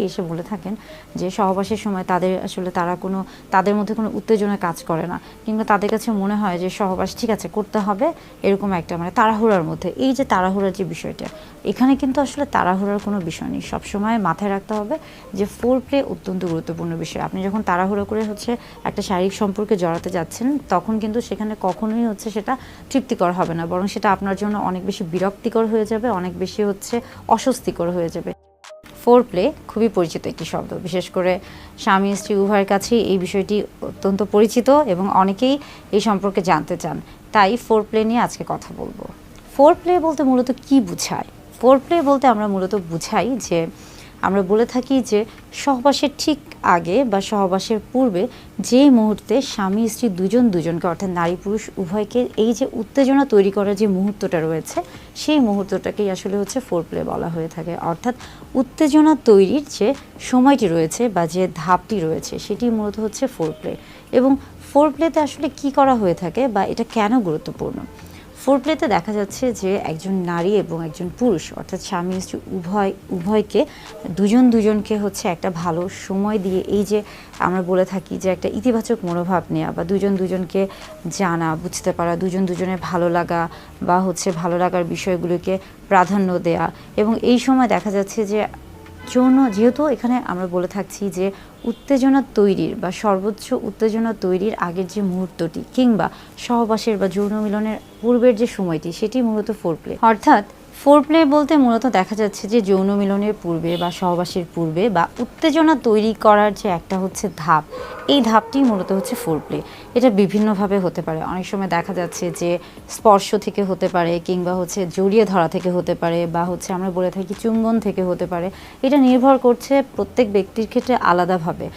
এসে বলে থাকেন যে সহবাসের সময় তাদের মধ্যে কোনো উত্তেজনা কাজ করে না, কিংবা তাদের কাছে মনে হয় যে সহবাস ঠিক আছে করতে হবে, এরকম একটা তাড়াহুড়ার মধ্যে। এই যে তাড়াহুড়ার যে বিষয়টা, এখানে কিন্তু আসলে তাড়াহুড়ার কোনো বিষয় নেই। সবসময় মাথায় রাখতে হবে যে ফোর প্লে অত্যন্ত গুরুত্বপূর্ণ বিষয়। আপনি যখন তাড়াহুড়ো করে একটা শারীরিক সম্পর্কে জড়াতে যাচ্ছেন, তখন কিন্তু সেখানে কখনোই সেটা তৃপ্তিকর হবে না, বরং সেটা আপনার জন্য অনেক বেশি বিরক্তিকর হয়ে যাবে, অনেক বেশি অস্বস্তিকর হয়ে যাবে। ফোর প্লে খুবই পরিচিত একটি শব্দ, বিশেষ করে স্বামী স্ত্রী উভয়ের কাছেই এই বিষয়টি অত্যন্ত পরিচিত এবং অনেকেই এই সম্পর্কে জানতে চান। তাই ফোর প্লে নিয়ে আজকে কথা বলবো। ফোর প্লে বলতে মূলত কি বোঝায়? ফোর প্লে বলতে আমরা মূলত বুঝাই যে আমরা বলে থাকি যে সহবাসের ঠিক আগে বা সহবাসের পূর্বে যেই মুহূর্তে স্বামী স্ত্রী দুজনকে অর্থাৎ নারী পুরুষ উভয়কে এই যে উত্তেজনা তৈরি করার যে মুহূর্তটা রয়েছে, সেই মুহূর্তটাকেই আসলে ফোর প্লে বলা হয়ে থাকে। অর্থাৎ উত্তেজনা তৈরির যে সময়টি রয়েছে বা যে ধাপটি রয়েছে, সেটি মূলত ফোর প্লে। এবং ফোর প্লেতে আসলে কি করা হয়ে থাকে বা এটা কেন গুরুত্বপূর্ণ? ফোর প্লেতে দেখা যাচ্ছে যে একজন নারী এবং একজন পুরুষ অর্থাৎ স্বামী স্ত্রী উভয়কে দুজনকে একটা ভালো সময় দিয়ে, এই যে আমরা বলে থাকি যে একটা ইতিবাচক মনোভাব নেওয়া বা দুজনকে জানা বুঝতে পারা, দুজনের ভালো লাগা বা ভালো লাগার বিষয়গুলোকে প্রাধান্য দেয়া। এবং এই সময় দেখা যাচ্ছে যে যেহেতু এখানে আমরা বলে থাকছি যে উত্তেজনা তৈরির বা সর্বোচ্চ উত্তেজনা তৈরির আগের যে মুহূর্তটি কিংবা সহবাসের বা যৌন মিলনের পূর্বের যে সময়টি, সেটি মূলত ফোর প্লে। অর্থাৎ ফোর প্লে বলতে মূলত দেখা যাচ্ছে যে যৌন মিলনের পূর্বে বা সহবাসের পূর্বে বা উত্তেজনা তৈরি করার যে একটা ধাপ, এই ধাপটি মূলত ফোর প্লে। এটা বিভিন্নভাবে হতে পারে। অনেক সময় দেখা যাচ্ছে যে স্পর্শ থেকে হতে পারে, কিংবা জড়িয়ে ধরা থেকে হতে পারে, বা আমরা বলে থাকি চুম্বন থেকে হতে পারে। এটা নির্ভর করছে প্রত্যেক ব্যক্তির ক্ষেত্রে আলাদাভাবে।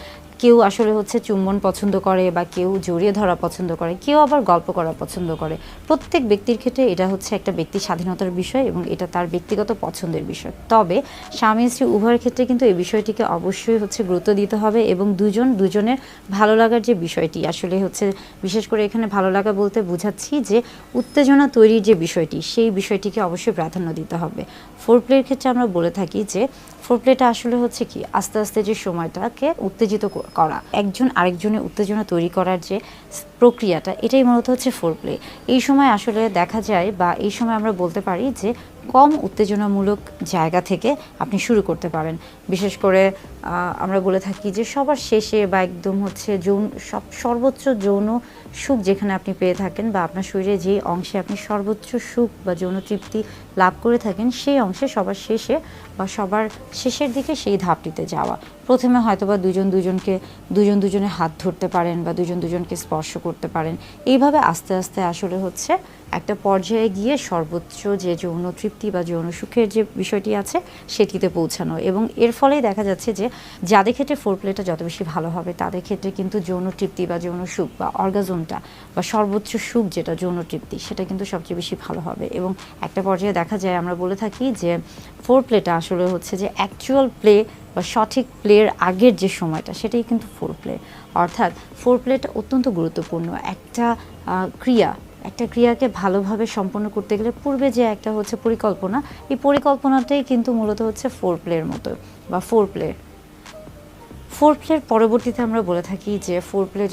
কেউ আসলে চুম্বন পছন্দ করে, বা কেউ জড়িয়ে ধরা পছন্দ করে, কেউ আবার গল্প করা পছন্দ করে। প্রত্যেক ব্যক্তির ক্ষেত্রে এটা একটা ব্যক্তি স্বাধীনতার বিষয় এবং এটা তার ব্যক্তিগত পছন্দের বিষয়। তবে স্বামী স্ত্রী উভয়ের ক্ষেত্রে কিন্তু এই বিষয়টিকে অবশ্যই গুরুত্ব দিতে হবে এবং দুজনের ভালো লাগার যে বিষয়টি আসলে বিশেষ করে এখানে ভালো লাগা বলতে বোঝাচ্ছি যে উত্তেজনা তৈরির যে বিষয়টি, সেই বিষয়টিকে অবশ্যই প্রাধান্য দিতে হবে। ফোর প্লের ক্ষেত্রে আমরা বলে থাকি যে ফোর প্লেটা আসলে কি আস্তে আস্তে যে সময়টাকে উত্তেজিত করা, একজন আরেকজনের উত্তেজনা তৈরি করার যে প্রক্রিয়াটা, এটাই মূলত ফোর প্লে। এই সময় আসলে দেখা যায় বা এই সময় আমরা বলতে পারি যে কম উত্তেজনামূলক জায়গা থেকে আপনি শুরু করতে পারেন। বিশেষ করে আমরা বলে থাকি যে সবার শেষে বা একদম সর্বোচ্চ যৌন সুখ যেখানে আপনি পেয়ে থাকেন বা আপনার শরীরে যে অংশে আপনি সর্বোচ্চ সুখ বা যৌন তৃপ্তি লাভ করে থাকেন, সেই অংশে সবার শেষে বা সবার শেষের দিকে সেই ধাপটিতে যাওয়া। প্রথমে হয়তোবা দুজনের হাত ধরতে পারেন বা দুজনকে স্পর্শ করতে পারেন। এইভাবে আস্তে আস্তে আসলে একটা পর্যায়ে গিয়ে সর্বোচ্চ যে যৌন তৃপ্তি বা যৌন সুখের যে বিষয়টি আছে, সেটিতে পৌঁছানো। এবং এর ফলেই দেখা যাচ্ছে যে যাদের ক্ষেত্রে ফোর প্লেটা যত বেশি ভালো হবে, তাদের ক্ষেত্রে কিন্তু যৌন তৃপ্তি বা যৌন সুখ বা অর্গাজমটা বা সর্বোচ্চ সুখ যেটা যৌন তৃপ্তি, সেটা কিন্তু সবচেয়ে বেশি ভালো হবে। এবং একটা পর্যায়ে দেখা যায়, আমরা বলে থাকি যে ফোর প্লেটা আসলে যে অ্যাকচুয়াল প্লে বা সঠিক প্লের আগের যে সময়টা, সেটাই কিন্তু ফোর প্লে। অর্থাৎ ফোর প্লেটা অত্যন্ত গুরুত্বপূর্ণ একটা ক্রিয়াকে ভালোভাবে সম্পন্ন করতে গেলে পূর্বে যে একটা পরিকল্পনা, এই পরিকল্পনাটাই কিন্তু মূলত ফোর প্লের মতো বা ফোর প্লের পরবর্তীতে আমরা বলে থাকি যে ফোর প্লে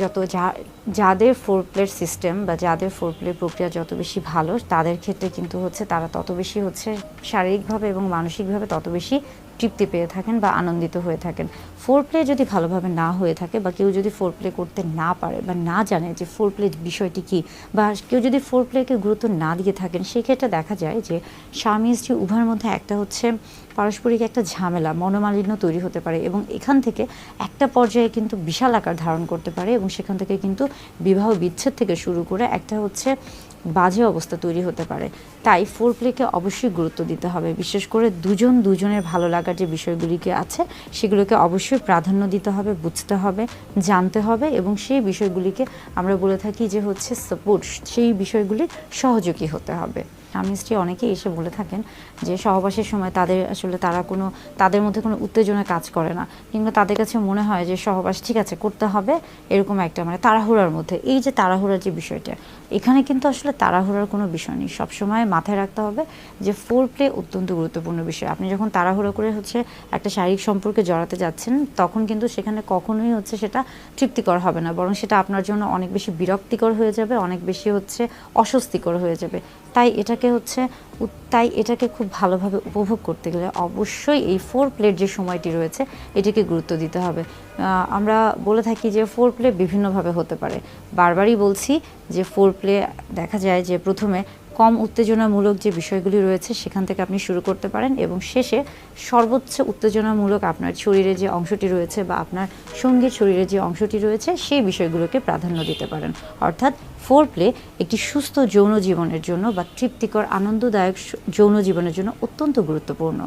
যাদের ফোর প্লের সিস্টেম বা যাদের ফোর প্লে প্রক্রিয়া যত বেশি ভালো, তাদের ক্ষেত্রে কিন্তু তারা তত বেশি শারীরিকভাবে এবং মানসিকভাবে তত বেশি তৃপ্তি পেয়ে থাকেন বা আনন্দিত হয়ে থাকেন। ফোর প্লে যদি ভালোভাবে না হয়ে থাকে বা কেউ যদি ফোর প্লে করতে না পারে বা না জানে যে ফোর প্লে বিষয়টি কী, বা কেউ যদি ফোর প্লেকে গুরুত্ব না দিয়ে থাকেন, সেক্ষেত্রে দেখা যায় যে স্বামী স্ত্রী উভয়ের মধ্যে একটা পারস্পরিক একটা ঝামেলা, মনোমালিন্য তৈরি হতে পারে এবং এখান থেকে একটা পর্যায়ে কিন্তু বিশাল আকার ধারণ করতে পারে এবং সেখান থেকে কিন্তু বিবাহ বিচ্ছেদ থেকে শুরু করে একটা বাজে অবস্থা তৈরি হতে পারে। তাই ফোর প্লেকে অবশ্যই গুরুত্ব দিতে হবে। বিশেষ করে দুজনের ভালো লাগার যে বিষয়গুলিকে আছে, সেগুলোকে অবশ্যই প্রাধান্য দিতে হবে, বুঝতে হবে, জানতে হবে এবং সেই বিষয়গুলিকে আমরা বলে থাকি যে সাপোর্ট, সেই বিষয়গুলির সহযোগী হতে হবে। স্বামী স্ত্রী অনেকেই এসে বলে থাকেন যে সহবাসের সময় তাদের মধ্যে কোনো উত্তেজনা কাজ করে না, কিংবা তাদের কাছে মনে হয় যে সহবাস ঠিক আছে করতে হবে, এরকম একটা তাড়াহুড়ার মধ্যে। এই যে তাড়াহুড়ার যে বিষয়টা, এখানে কিন্তু আসলে তাড়াহুড়ার কোনো বিষয় নেই। সবসময় মাথায় রাখতে হবে যে ফোর প্লে অত্যন্ত গুরুত্বপূর্ণ বিষয়। আপনি যখন তাড়াহুড়ো করে একটা শারীরিক সম্পর্কে জড়াতে যাচ্ছেন, তখন কিন্তু সেখানে কখনোই সেটা তৃপ্তিকর হবে না, বরং সেটা আপনার জন্য অনেক বেশি বিরক্তিকর হয়ে যাবে, অনেক বেশি অস্বস্তিকর হয়ে যাবে। তাই এটাকে খুব ভালোভাবে উপভোগ করতে গেলে অবশ্যই এই ফোর প্লের যে সময়টি রয়েছে এটাকে গুরুত্ব দিতে হবে। আমরা বলে থাকি যে ফোর প্লে বিভিন্নভাবে হতে পারে। বারবারই বলছি যে ফোর প্লে দেখা যায় যে প্রথমে কম উত্তেজনামূলক যে বিষয়গুলি রয়েছে সেখান থেকে আপনি শুরু করতে পারেন, এবং শেষে সর্বোচ্চ উত্তেজনামূলক আপনার শরীরে যে অংশটি রয়েছে বা আপনার সঙ্গীর শরীরে যে অংশটি রয়েছে সেই বিষয়গুলোকে প্রাধান্য দিতে পারেন। অর্থাৎ ফোর প্লে একটি সুস্থ যৌন জীবনের জন্য বা তৃপ্তিকর আনন্দদায়ক যৌন জীবনের জন্য অত্যন্ত গুরুত্বপূর্ণ।